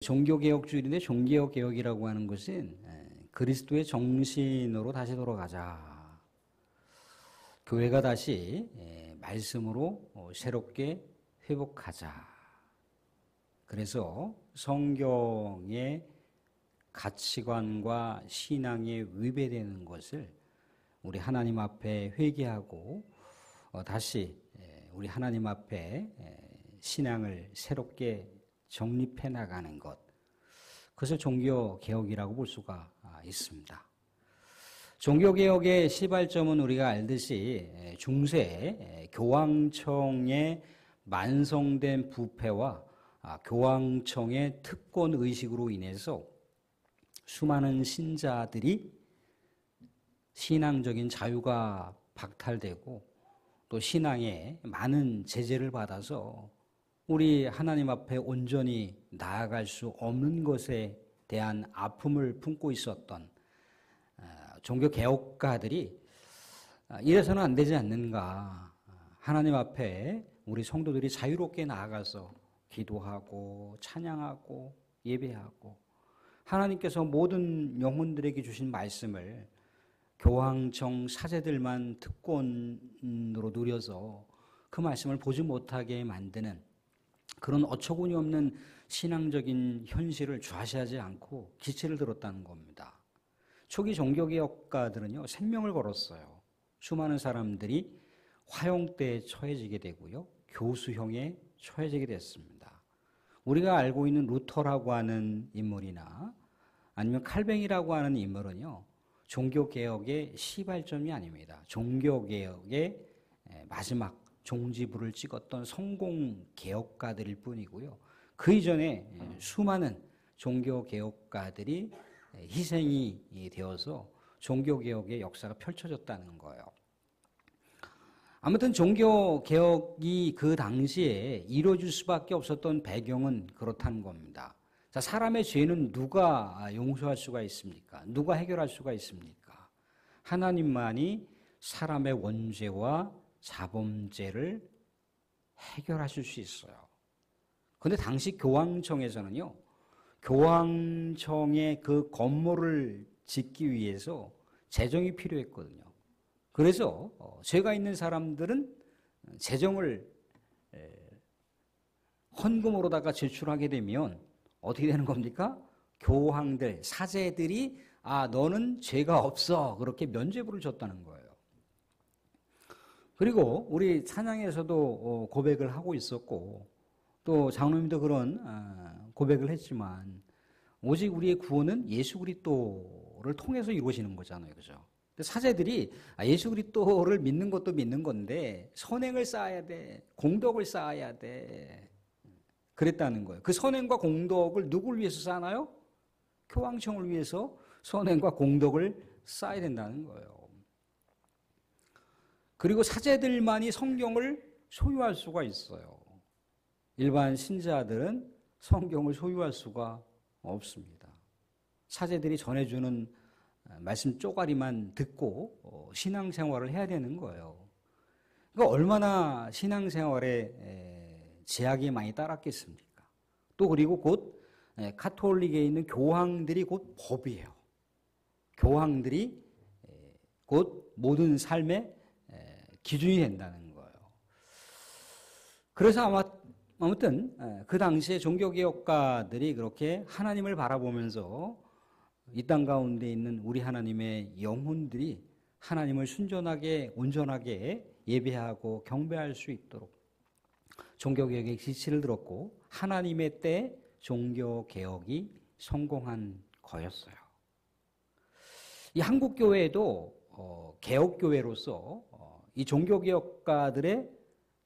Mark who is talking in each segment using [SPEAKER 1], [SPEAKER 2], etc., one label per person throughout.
[SPEAKER 1] 종교개혁주의인데 종교개혁이라고 하는 것은 그리스도의 정신으로 다시 돌아가자. 교회가 다시 말씀으로 새롭게 회복하자. 그래서 성경의 가치관과 신앙에 위배되는 것을 우리 하나님 앞에 회개하고 다시 우리 하나님 앞에 신앙을 새롭게 정립해 나가는 것, 그것을 종교개혁이라고 볼 수가 있습니다. 종교개혁의 시발점은 우리가 알듯이 중세 교황청의 만성된 부패와 교황청의 특권의식으로 인해서 수많은 신자들이 신앙적인 자유가 박탈되고 또 신앙에 많은 제재를 받아서 우리 하나님 앞에 온전히 나아갈 수 없는 것에 대한 아픔을 품고 있었던 종교개혁가들이 이래서는 안 되지 않는가. 하나님 앞에 우리 성도들이 자유롭게 나아가서 기도하고 찬양하고 예배하고 하나님께서 모든 영혼들에게 주신 말씀을 교황청 사제들만 특권으로 누려서 그 말씀을 보지 못하게 만드는 그런 어처구니 없는 신앙적인 현실을 좌시하지 않고 기치를 들었다는 겁니다. 초기 종교개혁가들은요, 생명을 걸었어요. 수많은 사람들이 화형대에 처해지게 되고요, 교수형에 처해지게 됐습니다. 우리가 알고 있는 루터라고 하는 인물이나 아니면 칼뱅이라고 하는 인물은요, 종교개혁의 시발점이 아닙니다. 종교개혁의 마지막 종지부를 찍었던 성공개혁가들일 뿐이고요. 그 이전에 수많은 종교개혁가들이 희생이 되어서 종교개혁의 역사가 펼쳐졌다는 거예요. 아무튼 종교개혁이 그 당시에 이루어질 수밖에 없었던 배경은 그렇다는 겁니다. 자, 사람의 죄는 누가 용서할 수가 있습니까? 누가 해결할 수가 있습니까? 하나님만이 사람의 원죄와 자범죄를 해결하실 수 있어요. 그런데 당시 교황청에서는요, 교황청의 그 건물을 짓기 위해서 재정이 필요했거든요. 그래서 죄가 있는 사람들은 재정을 헌금으로다가 제출하게 되면 어떻게 되는 겁니까? 교황들, 사제들이 너는 죄가 없어, 그렇게 면죄부를 줬다는 거예요. 그리고 우리 찬양에서도 고백을 하고 있었고 또 장로님도 그런 고백을 했지만 오직 우리의 구원은 예수 그리스도를 통해서 이루어지는 거잖아요. 그죠? 사제들이 예수 그리스도를 믿는 것도 믿는 건데 선행을 쌓아야 돼. 공덕을 쌓아야 돼. 그랬다는 거예요. 그 선행과 공덕을 누굴 위해서 쌓나요? 교황청을 위해서 선행과 공덕을 쌓아야 된다는 거예요. 그리고 사제들만이 성경을 소유할 수가 있어요. 일반 신자들은 성경을 소유할 수가 없습니다. 사제들이 전해주는 말씀 쪼가리만 듣고 신앙생활을 해야 되는 거예요. 그러니까 얼마나 신앙생활에 제약이 많이 따랐겠습니까? 또 그리고 곧 카톨릭에 있는 교황들이 곧 법이에요. 교황들이 곧 모든 삶의 기준이 된다는 거예요. 그래서 아무튼 그 당시에 종교개혁가들이 그렇게 하나님을 바라보면서 이 땅 가운데 있는 우리 하나님의 영혼들이 하나님을 순전하게 온전하게 예배하고 경배할 수 있도록 종교개혁의 지시를 들었고 하나님의 때 종교개혁이 성공한 거였어요. 이 한국교회도 개혁교회로서 이 종교개혁가들의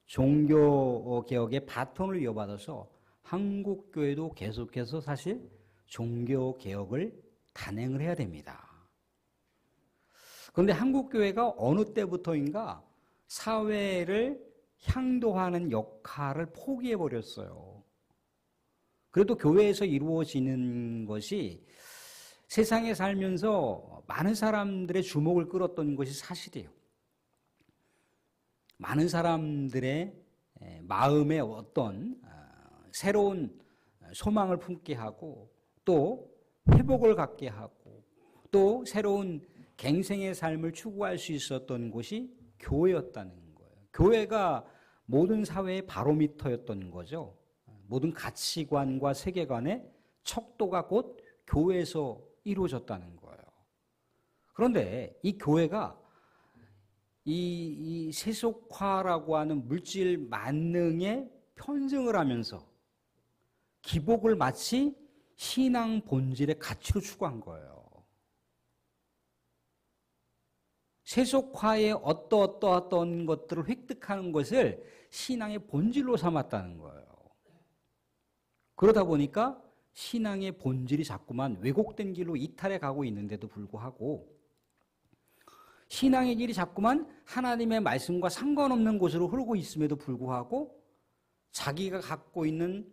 [SPEAKER 1] 종교개혁의 바톤을 이어받아서 한국교회도 계속해서 사실 종교개혁을 단행을 해야 됩니다. 그런데 한국교회가 어느 때부터인가 사회를 향도하는 역할을 포기해버렸어요. 그래도 교회에서 이루어지는 것이 세상에 살면서 많은 사람들의 주목을 끌었던 것이 사실이에요. 많은 사람들의 마음에 어떤 새로운 소망을 품게 하고 또 회복을 갖게 하고 또 새로운 갱생의 삶을 추구할 수 있었던 곳이 교회였다는 거예요. 교회가 모든 사회의 바로미터였던 거죠. 모든 가치관과 세계관의 척도가 곧 교회에서 이루어졌다는 거예요. 그런데 이 교회가 이 세속화라고 하는 물질 만능에 편승을 하면서 기복을 마치 신앙 본질의 가치로 추구한 거예요. 세속화의 어떠한 것들을 획득하는 것을 신앙의 본질로 삼았다는 거예요. 그러다 보니까 신앙의 본질이 자꾸만 왜곡된 길로 이탈해 가고 있는데도 불구하고 신앙의 길이 자꾸만 하나님의 말씀과 상관없는 곳으로 흐르고 있음에도 불구하고 자기가 갖고 있는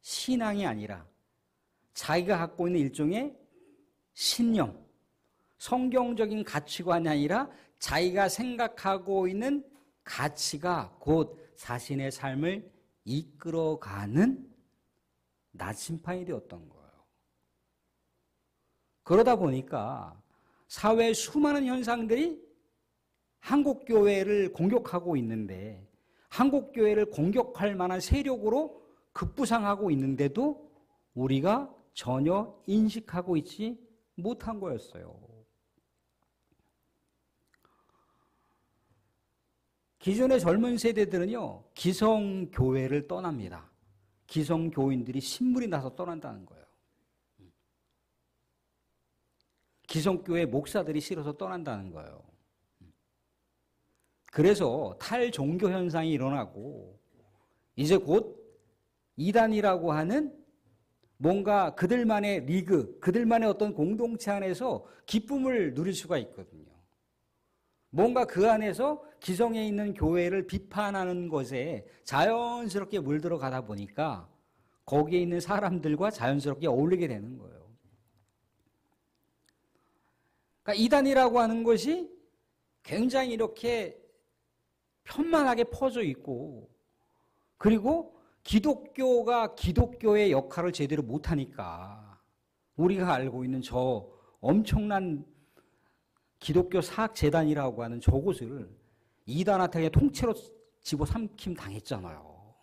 [SPEAKER 1] 신앙이 아니라 자기가 갖고 있는 일종의 신념, 성경적인 가치관이 아니라 자기가 생각하고 있는 가치가 곧 자신의 삶을 이끌어가는 나침판이 되었던 거예요. 그러다 보니까 사회의 수많은 현상들이 한국교회를 공격하고 있는데 한국교회를 공격할 만한 세력으로 급부상하고 있는데도 우리가 전혀 인식하고 있지 못한 거였어요. 기존의 젊은 세대들은요, 기성교회를 떠납니다. 기성교인들이 신물이 나서 떠난다는 거예요. 기성교회 목사들이 싫어서 떠난다는 거예요. 그래서 탈종교 현상이 일어나고 이제 곧 이단이라고 하는 뭔가 그들만의 리그, 그들만의 어떤 공동체 안에서 기쁨을 누릴 수가 있거든요. 뭔가 그 안에서 기성에 있는 교회를 비판하는 것에 자연스럽게 물들어가다 보니까 거기에 있는 사람들과 자연스럽게 어울리게 되는 거예요. 그러니까 이단이라고 하는 것이 굉장히 이렇게 편만하게 퍼져 있고 그리고 기독교가 기독교의 역할을 제대로 못하니까 우리가 알고 있는 저 엄청난 기독교 사학재단이라고 하는 저곳을 이단한테 통째로 집어삼킴 당했잖아요.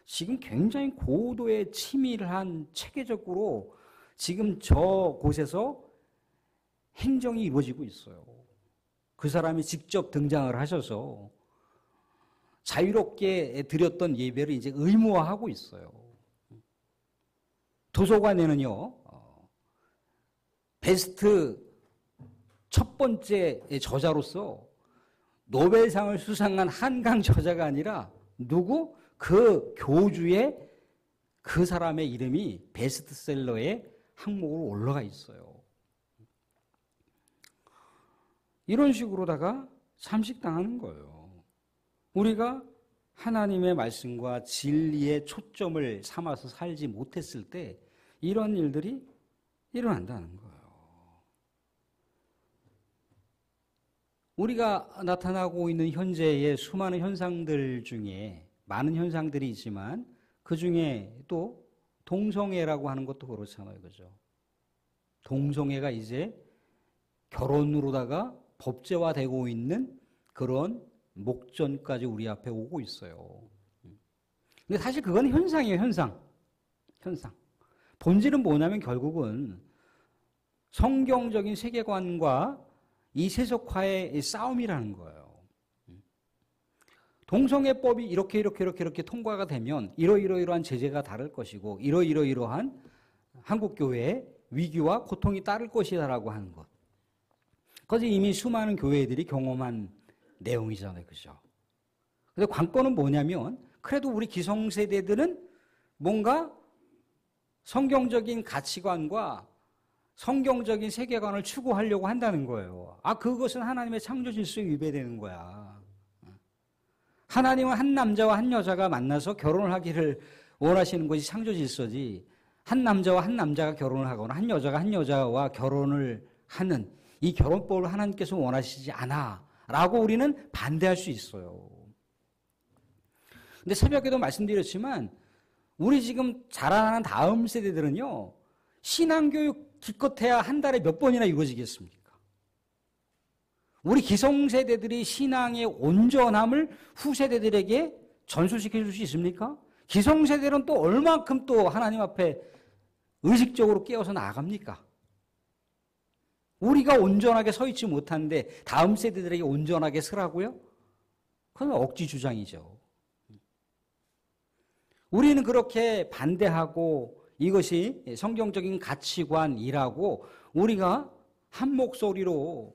[SPEAKER 1] 지금 굉장히 고도의 치밀한 체계적으로 지금 저곳에서 행정이 이루어지고 있어요. 그 사람이 직접 등장을 하셔서 자유롭게 드렸던 예배를 이제 의무화하고 있어요. 도서관에는요, 베스트 첫 번째 저자로서 노벨상을 수상한 한강 저자가 아니라 누구? 그 교주의 그 사람의 이름이 베스트셀러의 항목으로 올라가 있어요. 이런 식으로다가 잠식당하는 거예요. 우리가 하나님의 말씀과 진리의 초점을 삼아서 살지 못했을 때 이런 일들이 일어난다는 거예요. 우리가 나타나고 있는 현재의 수많은 현상들 중에 많은 현상들이 있지만 그 중에 또 동성애라고 하는 것도 그렇잖아요. 그죠? 동성애가 이제 결혼으로다가 법제화되고 있는 그런 목전까지 우리 앞에 오고 있어요. 근데 사실 그건 현상이에요, 현상. 본질은 뭐냐면 결국은 성경적인 세계관과 이 세속화의 싸움이라는 거예요. 동성애법이 이렇게 통과가 되면 이러이러한 제재가 다를 것이고 이러이러한 한국교회의 위기와 고통이 따를 것이다라고 하는 것. 그것이 이미 수많은 교회들이 경험한 내용이잖아요. 그죠? 근데 관건은 뭐냐면 그래도 우리 기성세대들은 뭔가 성경적인 가치관과 성경적인 세계관을 추구하려고 한다는 거예요. 그것은 하나님의 창조 질서에 위배되는 거야. 하나님은 한 남자와 한 여자가 만나서 결혼을 하기를 원하시는 것이 창조 질서지 한 남자와 한 남자가 결혼을 하거나 한 여자가 한 여자와 결혼을 하는 이 결혼법을 하나님께서 원하시지 않아 라고 우리는 반대할 수 있어요. 근데 새벽에도 말씀드렸지만 우리 지금 자라나는 다음 세대들은요, 신앙교육 기껏해야 한 달에 몇 번이나 이루어지겠습니까? 우리 기성세대들이 신앙의 온전함을 후세대들에게 전수시켜 줄 수 있습니까? 기성세대는 또 얼만큼 또 하나님 앞에 의식적으로 깨어서 나아갑니까? 우리가 온전하게 서 있지 못하는데 다음 세대들에게 온전하게 서라고요? 그건 억지 주장이죠. 우리는 그렇게 반대하고 이것이 성경적인 가치관이라고 우리가 한 목소리로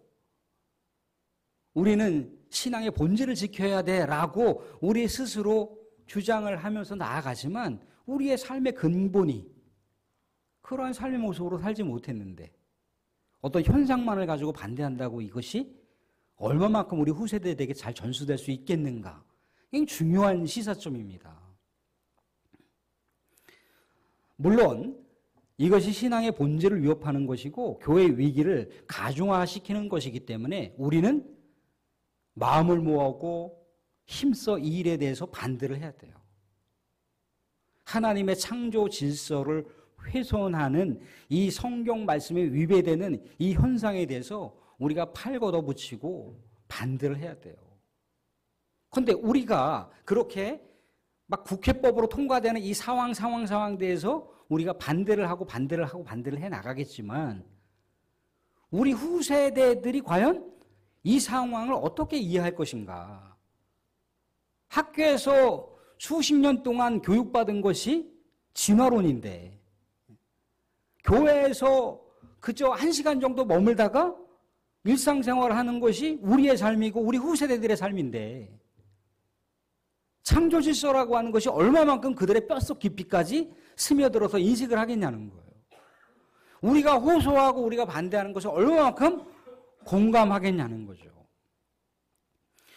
[SPEAKER 1] 우리는 신앙의 본질을 지켜야 돼라고 우리 스스로 주장을 하면서 나아가지만 우리의 삶의 근본이 그러한 삶의 모습으로 살지 못했는데 어떤 현상만을 가지고 반대한다고 이것이 얼마만큼 우리 후세대에게 잘 전수될 수 있겠는가? 이게 중요한 시사점입니다. 물론 이것이 신앙의 본질을 위협하는 것이고 교회의 위기를 가중화시키는 것이기 때문에 우리는 마음을 모으고 힘써 이 일에 대해서 반대를 해야 돼요. 하나님의 창조 질서를 훼손하는 이 성경 말씀에 위배되는 이 현상에 대해서 우리가 팔 걷어붙이고 반대를 해야 돼요. 그런데 우리가 그렇게 막 국회법으로 통과되는 이 상황에 대해서 우리가 반대를 해 나가겠지만 우리 후세대들이 과연 이 상황을 어떻게 이해할 것인가? 학교에서 수십 년 동안 교육받은 것이 진화론인데 교회에서 그저 1시간 정도 머물다가 일상생활을 하는 것이 우리의 삶이고 우리 후세대들의 삶인데 창조질서라고 하는 것이 얼마만큼 그들의 뼛속 깊이까지 스며들어서 인식을 하겠냐는 거예요. 우리가 호소하고 우리가 반대하는 것이 얼마만큼 공감하겠냐는 거죠.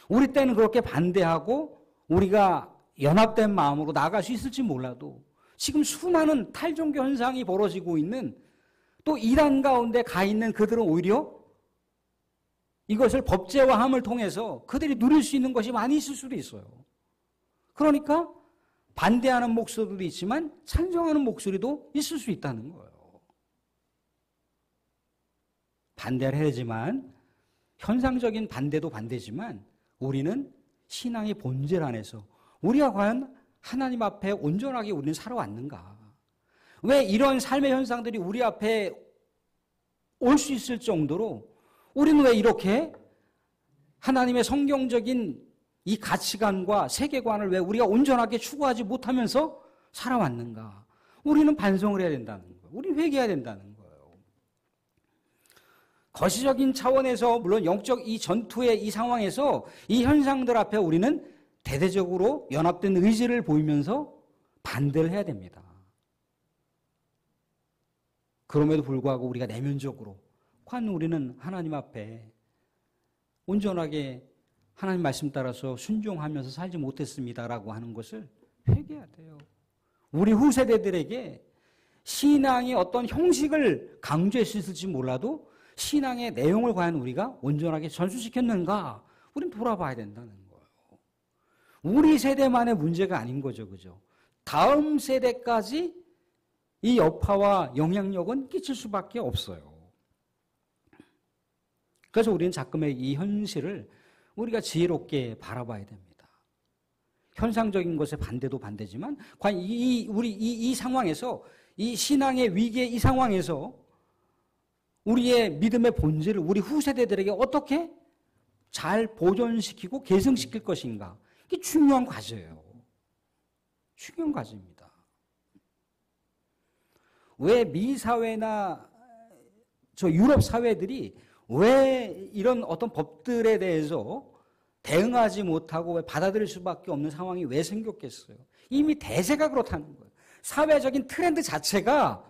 [SPEAKER 1] 우리 때는 그렇게 반대하고 우리가 연합된 마음으로 나아갈 수 있을지 몰라도 지금 수많은 탈종교 현상이 벌어지고 있는 또 이단 가운데 가 있는 그들은 오히려 이것을 법제화함을 통해서 그들이 누릴 수 있는 것이 많이 있을 수도 있어요. 그러니까 반대하는 목소리도 있지만 찬성하는 목소리도 있을 수 있다는 거예요. 반대를 해야지만 현상적인 반대도 반대지만 우리는 신앙의 본질 안에서 우리가 과연 하나님 앞에 온전하게 우리는 살아왔는가? 왜 이런 삶의 현상들이 우리 앞에 올 수 있을 정도로 우리는 왜 이렇게 하나님의 성경적인 이 가치관과 세계관을 왜 우리가 온전하게 추구하지 못하면서 살아왔는가? 우리는 반성을 해야 된다는 거예요. 우리는 회개해야 된다는 거예요. 거시적인 차원에서 물론 영적 이 전투의 이 상황에서 이 현상들 앞에 우리는 대대적으로 연합된 의지를 보이면서 반대를 해야 됩니다. 그럼에도 불구하고 우리가 내면적으로 과연 우리는 하나님 앞에 온전하게 하나님 말씀 따라서 순종하면서 살지 못했습니다라고 하는 것을 회개해야 돼요. 우리 후세대들에게 신앙의 어떤 형식을 강조했을지 몰라도 신앙의 내용을 과연 우리가 온전하게 전수시켰는가? 우리는 돌아봐야 된다는 거예요. 우리 세대만의 문제가 아닌 거죠. 그죠? 다음 세대까지 이 여파와 영향력은 끼칠 수밖에 없어요. 그래서 우리는 자꾸의 이 현실을 우리가 지혜롭게 바라봐야 됩니다. 현상적인 것에 반대도 반대지만 과연 이 상황에서 이 신앙의 위기의 이 상황에서 우리의 믿음의 본질을 우리 후세대들에게 어떻게 잘 보존시키고 계승시킬 것인가? 이게 중요한 과제예요. 중요한 과제입니다. 왜 미 사회나 저 유럽 사회들이 왜 이런 어떤 법들에 대해서 대응하지 못하고 왜 받아들일 수밖에 없는 상황이 왜 생겼겠어요? 이미 대세가 그렇다는 거예요. 사회적인 트렌드 자체가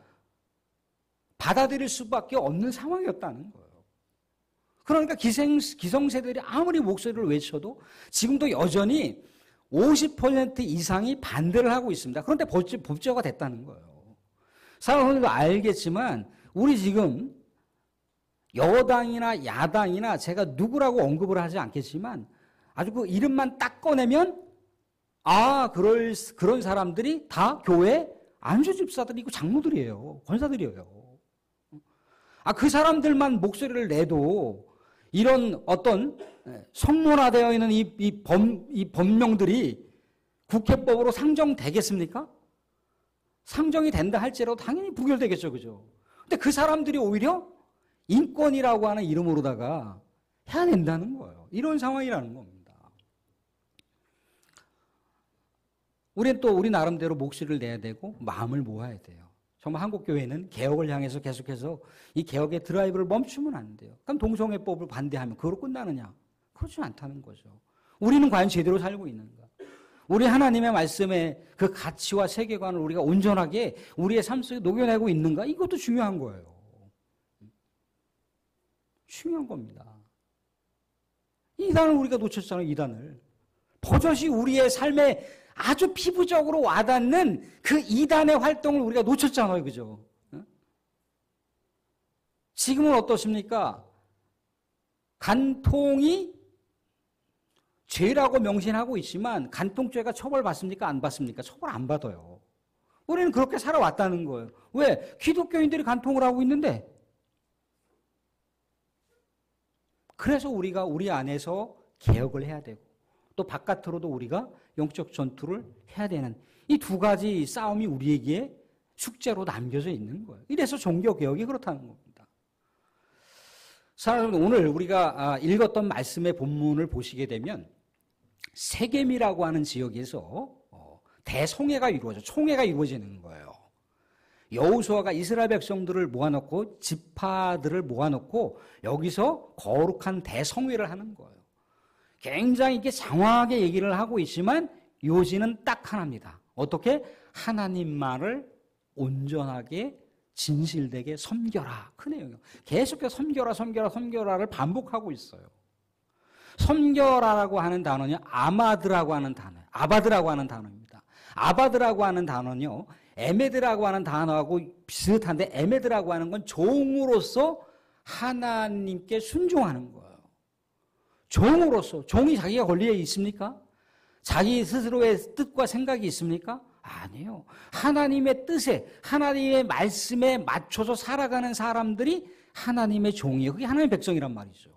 [SPEAKER 1] 받아들일 수밖에 없는 상황이었다는 거예요. 그러니까 기성세대들이 아무리 목소리를 외쳐도 지금도 여전히 50% 이상이 반대를 하고 있습니다. 그런데 법제화가 됐다는 거예요. 사람들도 알겠지만 우리 지금 여당이나 야당이나 제가 누구라고 언급을 하지 않겠지만 아주 그 이름만 딱 꺼내면 그런 사람들이 다 교회 안수 집사들이고 장로들이에요. 권사들이에요. 그 사람들만 목소리를 내도 이런 어떤 성문화되어 있는 이 법령들이 국회법으로 상정되겠습니까? 상정이 된다 할지라도 당연히 부결되겠죠. 그죠? 근데 그 사람들이 오히려 인권이라고 하는 이름으로다가 해야 된다는 거예요. 이런 상황이라는 겁니다. 우리는 또 우리 나름대로 목소리를 내야 되고 마음을 모아야 돼요. 정말 한국교회는 개혁을 향해서 계속해서 이 개혁의 드라이브를 멈추면 안 돼요. 그럼 동성애법을 반대하면 그걸로 끝나느냐? 그렇지 않다는 거죠. 우리는 과연 제대로 살고 있는가? 우리 하나님의 말씀의 그 가치와 세계관을 우리가 온전하게 우리의 삶 속에 녹여내고 있는가? 이것도 중요한 거예요. 중요한 겁니다. 이단을 우리가 놓쳤잖아요. 이단을. 버젓이 우리의 삶에 아주 피부적으로 와닿는 그 이단의 활동을 우리가 놓쳤잖아요. 그죠? 지금은 어떻습니까? 간통이 죄라고 명시하고 있지만 간통죄가 처벌받습니까? 안 받습니까? 처벌 안 받아요. 우리는 그렇게 살아왔다는 거예요. 왜? 기독교인들이 간통을 하고 있는데. 그래서 우리가 우리 안에서 개혁을 해야 되고 또 바깥으로도 우리가 영적 전투를 해야 되는 이 두 가지 싸움이 우리에게 숙제로 남겨져 있는 거예요. 이래서 종교개혁이 그렇다는 겁니다. 사랑하는 오늘 우리가 읽었던 말씀의 본문을 보시게 되면 세겜이라고 하는 지역에서 대송회가 총회가 이루어지는 거예요. 여호수아가 이스라엘 백성들을 모아놓고 지파들을 모아놓고 여기서 거룩한 대성회를 하는 거예요. 굉장히 이게 장황하게 얘기를 하고 있지만 요지는 딱 하나입니다. 어떻게? 하나님만을 온전하게 진실되게 섬겨라. 그 내용이에요. 계속해서 섬겨라를 반복하고 있어요. 섬겨라라고 하는 단어는 아마드라고 하는 단어예요. 아바드라고 하는 단어입니다. 아바드라고 하는 단어는요. 에메드라고 하는 단어하고 비슷한데 에메드라고 하는 건 종으로서 하나님께 순종하는 거예요. 종으로서. 종이 자기가 권리에 있습니까? 자기 스스로의 뜻과 생각이 있습니까? 아니에요. 하나님의 뜻에, 하나님의 말씀에 맞춰서 살아가는 사람들이 하나님의 종이에요. 그게 하나님의 백성이란 말이죠.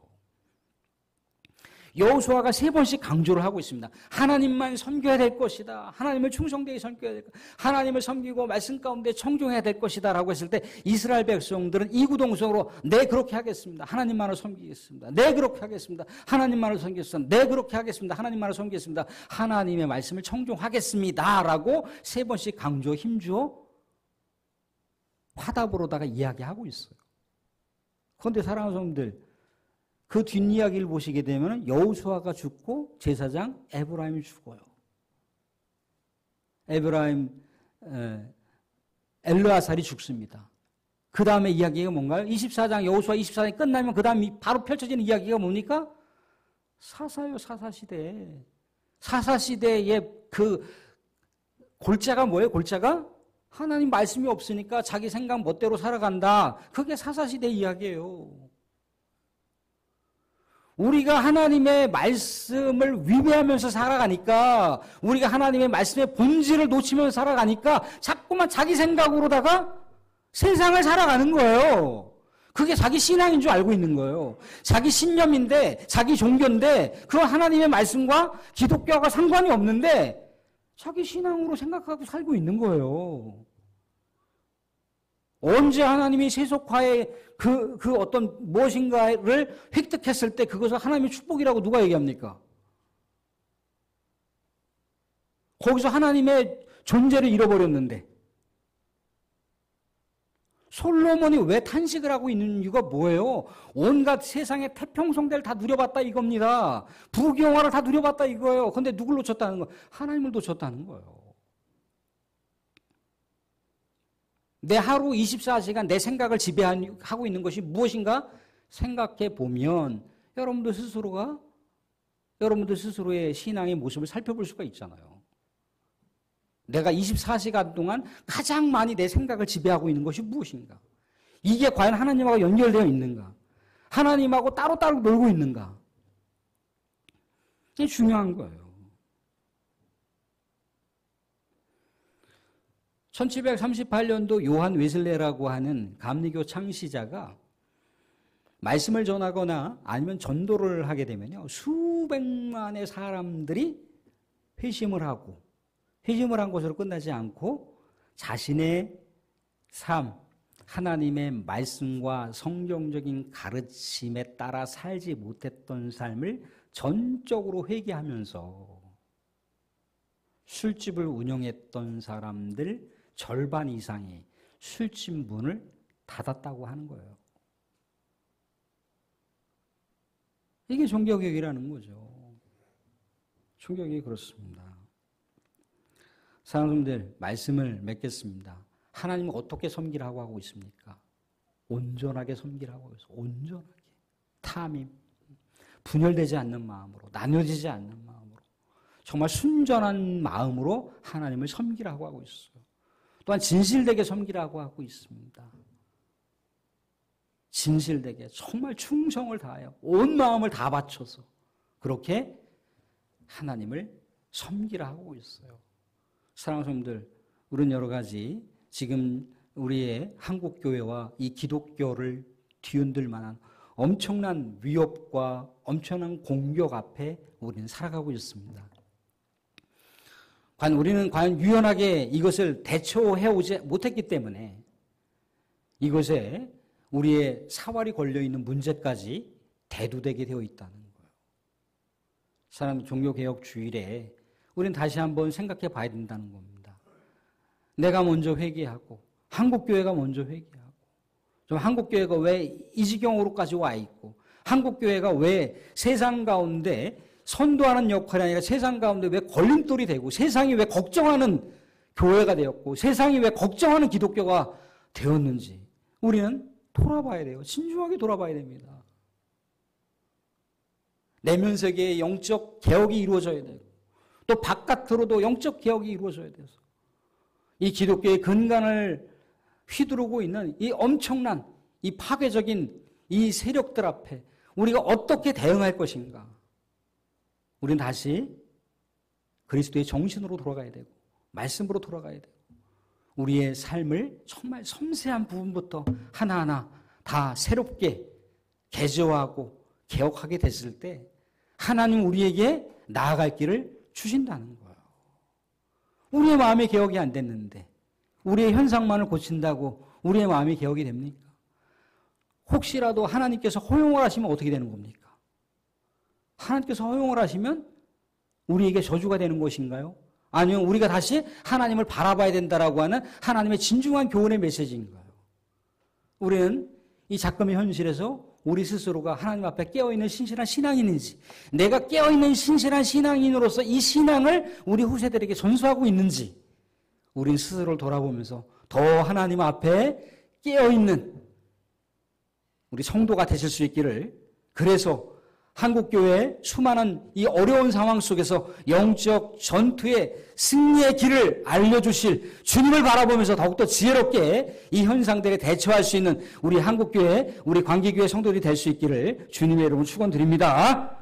[SPEAKER 1] 여호수아가 3번씩 강조를 하고 있습니다. 하나님만 섬겨야 될 것이다. 하나님을 충성되게 섬겨야 될 것이다. 하나님을 섬기고 말씀 가운데 청종해야 될 것이다 라고 했을 때 이스라엘 백성들은 이구동성으로 네 그렇게 하겠습니다. 하나님만을 섬기겠습니다. 네 그렇게 하겠습니다. 하나님만을 섬기겠습니다. 네 그렇게 하겠습니다. 하나님만을 섬기겠습니다. 하나님의 말씀을 청종하겠습니다 라고 3번씩 강조 힘주어 화답으로다가 이야기하고 있어요. 그런데 사랑하는 성도들 그 뒷이야기를 보시게 되면 여호수아가 죽고 제사장 에브라임이 죽어요. 엘르아살이 죽습니다. 그 다음에 이야기가 뭔가요? 24장 여호수아 24장이 끝나면 그 다음 바로 펼쳐지는 이야기가 뭡니까? 사사요. 사사시대. 사사시대의 그 골자가 뭐예요? 골자가? 하나님 말씀이 없으니까 자기 생각 멋대로 살아간다. 그게 사사시대 이야기예요. 우리가 하나님의 말씀을 위배하면서 살아가니까 우리가 하나님의 말씀의 본질을 놓치면서 살아가니까 자꾸만 자기 생각으로다가 세상을 살아가는 거예요. 그게 자기 신앙인 줄 알고 있는 거예요. 자기 신념인데 자기 종교인데 그건 하나님의 말씀과 기독교와 상관이 없는데 자기 신앙으로 생각하고 살고 있는 거예요. 언제 하나님이 세속화의 그 어떤 무엇인가를 획득했을 때 그것을 하나님의 축복이라고 누가 얘기합니까? 거기서 하나님의 존재를 잃어버렸는데 솔로몬이 왜 탄식을 하고 있는 이유가 뭐예요? 온갖 세상의 태평성대를 다 누려봤다 이겁니다. 부귀영화를 다 누려봤다 이거예요. 그런데 누굴 놓쳤다는 거예요? 하나님을 놓쳤다는 거예요. 내 하루 24시간 내 생각을 지배하고 있는 것이 무엇인가 생각해 보면 여러분들 스스로의 신앙의 모습을 살펴볼 수가 있잖아요. 내가 24시간 동안 가장 많이 내 생각을 지배하고 있는 것이 무엇인가? 이게 과연 하나님하고 연결되어 있는가? 하나님하고 따로따로 놀고 있는가? 이게 중요한 거예요. 1738년도 요한 웨슬레라고 하는 감리교 창시자가 말씀을 전하거나 아니면 전도를 하게 되면요, 수백만의 사람들이 회심을 하고, 회심을 한 것으로 끝나지 않고 자신의 삶, 하나님의 말씀과 성경적인 가르침에 따라 살지 못했던 삶을 전적으로 회개하면서 술집을 운영했던 사람들 절반 이상이 술집 문을 닫았다고 하는 거예요. 이게 종교개혁이라는 거죠. 종교개혁이 그렇습니다. 사랑하는 말씀을 맺겠습니다. 하나님은 어떻게 섬기라고 하고 있습니까? 온전하게 섬기라고 하고 있어요. 온전하게. 탐임. 분열되지 않는 마음으로, 나눠지지 않는 마음으로, 정말 순전한 마음으로 하나님을 섬기라고 하고 있어요. 또한 진실되게 섬기라고 하고 있습니다. 진실되게 정말 충성을 다하여 온 마음을 다 바쳐서 그렇게 하나님을 섬기라 하고 있어요. 사랑하는 성도들, 우리는 여러 가지 지금 우리의 한국교회와 이 기독교를 뒤흔들 만한 엄청난 위협과 엄청난 공격 앞에 우리는 살아가고 있습니다. 우리는 과연 유연하게 이것을 대처해오지 못했기 때문에 이것에 우리의 사활이 걸려있는 문제까지 대두되게 되어 있다는 거예요. 사람 종교개혁 주일에 우리는 다시 한번 생각해 봐야 된다는 겁니다. 내가 먼저 회개하고 한국교회가 먼저 회개하고 좀 한국교회가 왜 이 지경으로까지 와 있고 한국교회가 왜 세상 가운데 선도하는 역할이 아니라 세상 가운데 왜 걸림돌이 되고 세상이 왜 걱정하는 교회가 되었고 세상이 왜 걱정하는 기독교가 되었는지 우리는 돌아봐야 돼요. 신중하게 돌아봐야 됩니다. 내면 세계의 영적 개혁이 이루어져야 되고 또 바깥으로도 영적 개혁이 이루어져야 돼서 이 기독교의 근간을 휘두르고 있는 이 엄청난 이 파괴적인 이 세력들 앞에 우리가 어떻게 대응할 것인가. 우리는 다시 그리스도의 정신으로 돌아가야 되고 말씀으로 돌아가야 되고 우리의 삶을 정말 섬세한 부분부터 하나하나 다 새롭게 개조하고 개혁하게 됐을 때 하나님 우리에게 나아갈 길을 주신다는 거예요. 우리의 마음이 개혁이 안 됐는데 우리의 현상만을 고친다고 우리의 마음이 개혁이 됩니까? 혹시라도 하나님께서 허용을 하시면 어떻게 되는 겁니까? 하나님께서 허용을 하시면 우리에게 저주가 되는 것인가요? 아니면 우리가 다시 하나님을 바라봐야 된다라고 하는 하나님의 진중한 교훈의 메시지인가요? 우리는 이 작금의 현실에서 우리 스스로가 하나님 앞에 깨어있는 신실한 신앙인인지 내가 깨어있는 신실한 신앙인으로서 이 신앙을 우리 후세들에게 전수하고 있는지 우린 스스로를 돌아보면서 더 하나님 앞에 깨어있는 우리 성도가 되실 수 있기를 그래서 한국교회의 수많은 이 어려운 상황 속에서 영적 전투의 승리의 길을 알려주실 주님을 바라보면서 더욱더 지혜롭게 이 현상들에 대처할 수 있는 우리 한국교회, 우리 광기교회 성도들이 될 수 있기를 주님의 이름으로 축원드립니다.